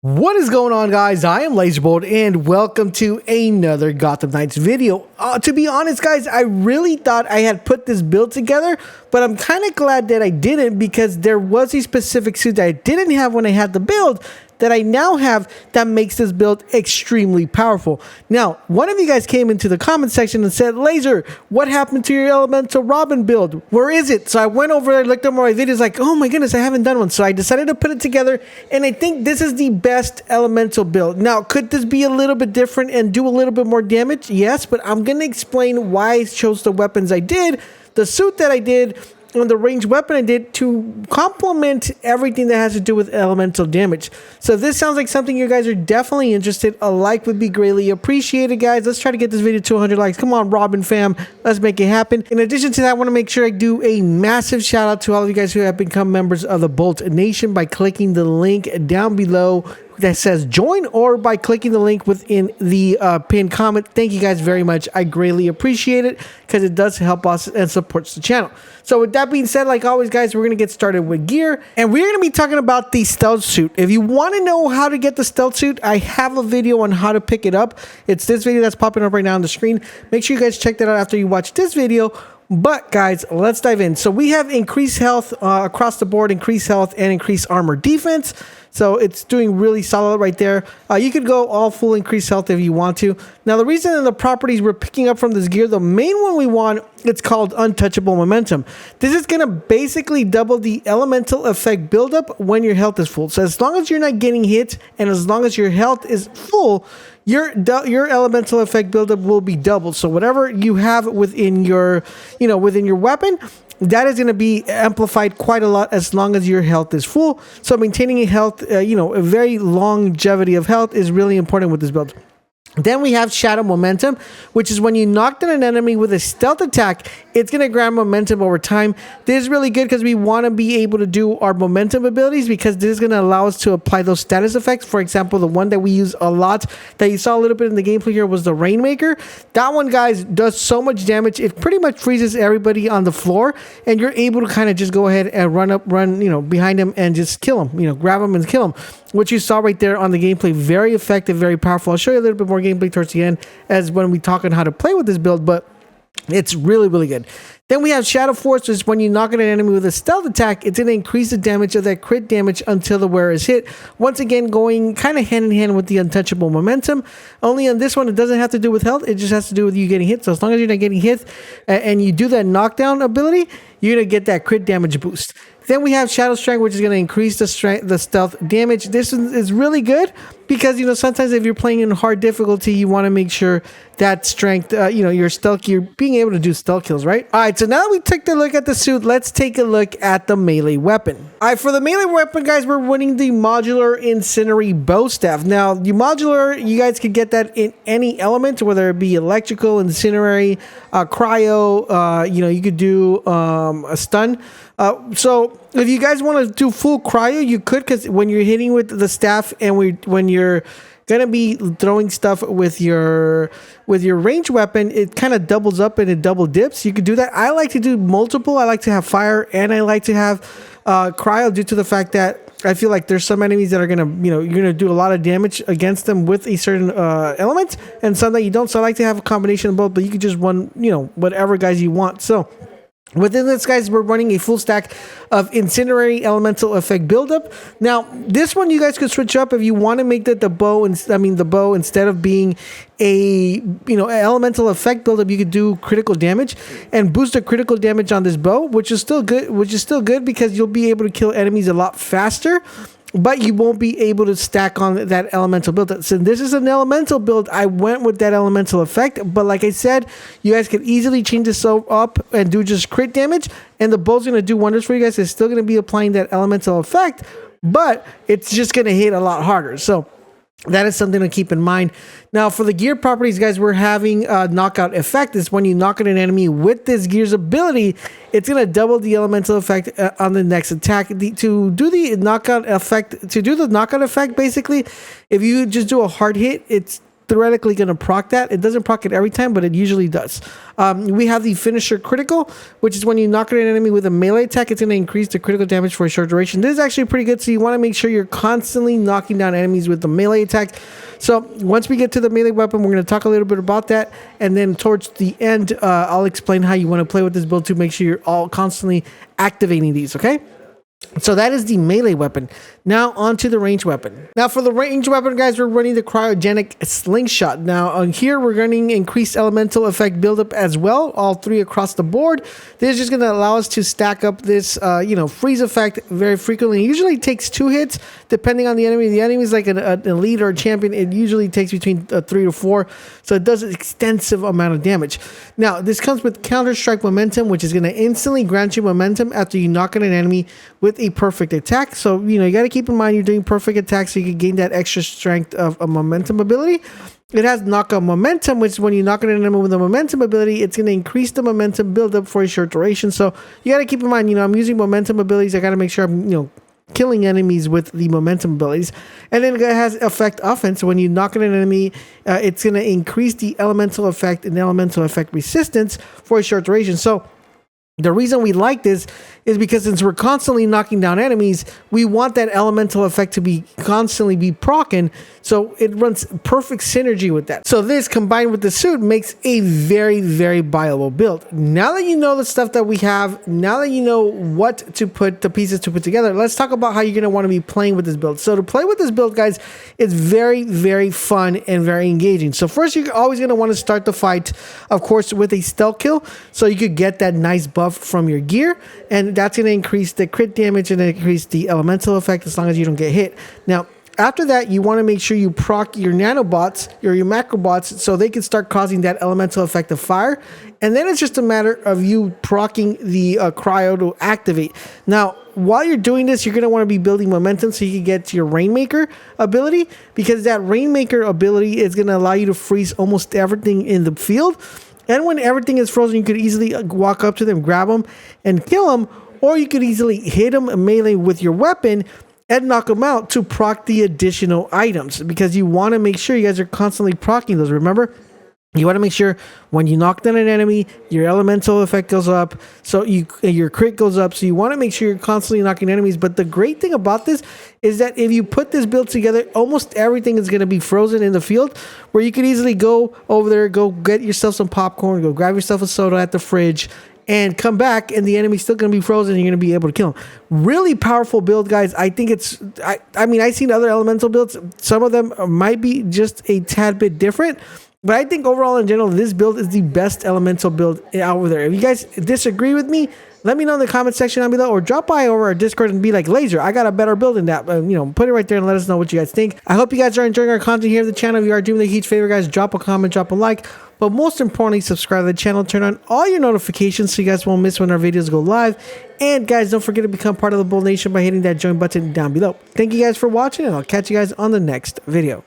What is going on, guys? I am LaserBolt and welcome to another Gotham Knights video. To be honest, guys, I really thought I had put this build together, but I'm kind of glad that I didn't, because there was a specific suit that I didn't have when I had the build that I now have that makes this build extremely powerful. Now, one of you guys came into the comment section and said, Laser, what happened to your Elemental Robin build? Where is it? So I went over there, looked at my videos, like, oh my goodness, I haven't done one. So I decided to put it together, and I think this is the best Elemental build. Now, could this be a little bit different and do a little bit more damage? Yes, but I'm going to explain why I chose the weapons I did, the suit that I did, and the ranged weapon I did to complement everything that has to do with elemental damage. So if this sounds like something you guys are definitely interested, a like would be greatly appreciated, guys. Let's try to get this video to 100 likes. Come on, Robin fam. Let's make it happen. In addition to that, I want to make sure I do a massive shout out to all of you guys who have become members of the Bolt Nation by clicking the link down below that says join, or by clicking the link within the pinned comment. Thank you guys very much. I greatly appreciate it, because it does help us and supports the channel. So with that being said, like always, guys, we're going to get started with gear, and we're going to be talking about the stealth suit. If you want to know how to get the stealth suit, I have a video on how to pick it up. It's this video that's popping up right now on the screen. Make sure you guys check that out after you watch this video. But guys, let's dive in. So we have increased health across the board, increased health and increased armor defense. So it's doing really solid right there. You could go all full increased health if you want to. Now, the reason in the properties we're picking up from this gear, the main one we want, it's called untouchable momentum. This is going to basically double the elemental effect buildup when your health is full. So as long as you're not getting hit and as long as your health is full, your elemental effect buildup will be doubled. So whatever you have within your, within your weapon, that is going to be amplified quite a lot as long as your health is full. So maintaining a health, a very longevity of health is really important with this build. Then we have Shadow Momentum, which is when you knock down an enemy with a stealth attack, it's going to grab momentum over time. This is really good because we want to be able to do our momentum abilities, because this is going to allow us to apply those status effects. For example, the one that we use a lot that you saw a little bit in the gameplay here was the Rainmaker. That one, guys, does so much damage. It pretty much freezes everybody on the floor, and you're able to kind of just go ahead and run behind him and just kill him, grab him and kill him. What you saw right there on the gameplay, very effective, very powerful. I'll show you a little bit more gameplay towards the end as when we talk on how to play with this build, but it's really, really good. Then we have Shadow Force, which is when you knock at an enemy with a stealth attack, it's going to increase the damage of that crit damage until the wearer is hit. Once again, going kind of hand in hand with the untouchable momentum. Only on this one, it doesn't have to do with health. It just has to do with you getting hit. So as long as you're not getting hit and you do that knockdown ability, you're going to get that crit damage boost. Then we have Shadow Strength, which is going to increase the stealth damage. This is really good because, sometimes if you're playing in hard difficulty, you want to make sure that strength, your stealth, you're being able to do stealth kills, right? All right, so now that we took a look at the suit, let's take a look at the melee weapon. All right, for the melee weapon, guys, we're running the modular incendiary bow staff. Now, the modular, you guys can get that in any element, whether it be electrical, incendiary, cryo, you could do a stun. So if you guys want to do full cryo, you could, because when you're hitting with the staff and when you're gonna be throwing stuff with your ranged weapon, it kind of doubles up and it double dips. You could do that. I like to do multiple. I like to have fire and I like to have cryo, due to the fact that I feel like there's some enemies that are gonna, you're gonna do a lot of damage against them with a certain element, and some that you don't. So I like to have a combination of both, but you could just run, whatever guys you want. So within this, guys, we're running a full stack of incendiary elemental effect buildup. Now, this one you guys could switch up if you want to make that the bow instead of being a elemental effect buildup, you could do critical damage and boost the critical damage on this bow, which is still good because you'll be able to kill enemies a lot faster. But you won't be able to stack on that elemental build. So this is an elemental build. I went with that elemental effect. But like I said, you guys can easily change this up and do just crit damage. And the bow's going to do wonders for you guys. It's still going to be applying that elemental effect, but it's just going to hit a lot harder. So that is something to keep in mind. Now, for the gear properties, guys, we're having a knockout effect. It's when you knock at an enemy with this gear's ability, it's going to double the elemental effect on the next attack. To do the knockout effect, basically, if you just do a hard hit, it's theoretically going to proc that. It doesn't proc it every time, but it usually does. We have the finisher critical, which is when you knock at an enemy with a melee attack, it's going to increase the critical damage for a short duration. This is actually pretty good, so you want to make sure you're constantly knocking down enemies with the melee attack. So once we get to the melee weapon, we're going to talk a little bit about that, and then towards the end, I'll explain how you want to play with this build to make sure you're all constantly activating these, okay? So that is the melee weapon. Now on to the range weapon. Now for the range weapon, guys, we're running the cryogenic slingshot. Now on here, we're running increased elemental effect buildup as well, all three across the board. This is just going to allow us to stack up this, freeze effect very frequently. It usually takes 2 hits, depending on the enemy. The enemy is like an elite or a champion. It usually takes between 3 to 4, so it does an extensive amount of damage. Now this comes with counter strike momentum, which is going to instantly grant you momentum after you knock at an enemy with a perfect attack. So you got to keep in mind you're doing perfect attacks so you can gain that extra strength of a momentum ability. It has knockout momentum, which is when you knock at an enemy with a momentum ability, it's going to increase the momentum buildup for a short duration. So you got to keep in mind, I'm using momentum abilities. I got to make sure I'm killing enemies with the momentum abilities. And then it has effect offense. When you knock at an enemy, it's going to increase the elemental effect and elemental effect resistance for a short duration. So the reason we like this is because since we're constantly knocking down enemies, we want that elemental effect to be constantly be proccing, so it runs perfect synergy with that. So this combined with the suit makes a very, very viable build. Now that you know the stuff that we have, now that you know what to put, the pieces to put together, let's talk about how you're going to want to be playing with this build. So to play with this build, guys, it's very, very fun and very engaging. So first, you're always going to want to start the fight, of course, with a stealth kill, so you could get that nice buff from your gear, and that's going to increase the crit damage and increase the elemental effect as long as you don't get hit. Now after that, you want to make sure you proc your nanobots or your macrobots so they can start causing that elemental effect of fire, and then it's just a matter of you proccing the cryo to activate. Now while you're doing this, you're going to want to be building momentum so you can get to your Rainmaker ability, because that Rainmaker ability is going to allow you to freeze almost everything in the field. And when everything is frozen, you could easily walk up to them, grab them, and kill them. Or you could easily hit them melee with your weapon and knock them out to proc the additional items. Because you want to make sure you guys are constantly procking those. Remember, you want to make sure when you knock down an enemy, your elemental effect goes up, so your crit goes up. So you want to make sure you're constantly knocking enemies. But the great thing about this is that if you put this build together, almost everything is going to be frozen in the field, where you could easily go over there, go get yourself some popcorn, go grab yourself a soda at the fridge, and come back, and the enemy's still going to be frozen, and you're going to be able to kill them. Really powerful build, guys. I think it's, I've seen other elemental builds. Some of them might be just a tad bit different, but I think overall in general, this build is the best elemental build out there. If you guys disagree with me, let me know in the comment section down below, or drop by over our Discord and be like, Laser, I got a better build than that. Put it right there and let us know what you guys think. I hope you guys are enjoying our content here on the channel. If you are doing me a huge favor, guys, drop a comment, drop a like. But most importantly, subscribe to the channel, turn on all your notifications so you guys won't miss when our videos go live. And guys, don't forget to become part of the Bold Nation by hitting that join button down below. Thank you guys for watching, and I'll catch you guys on the next video.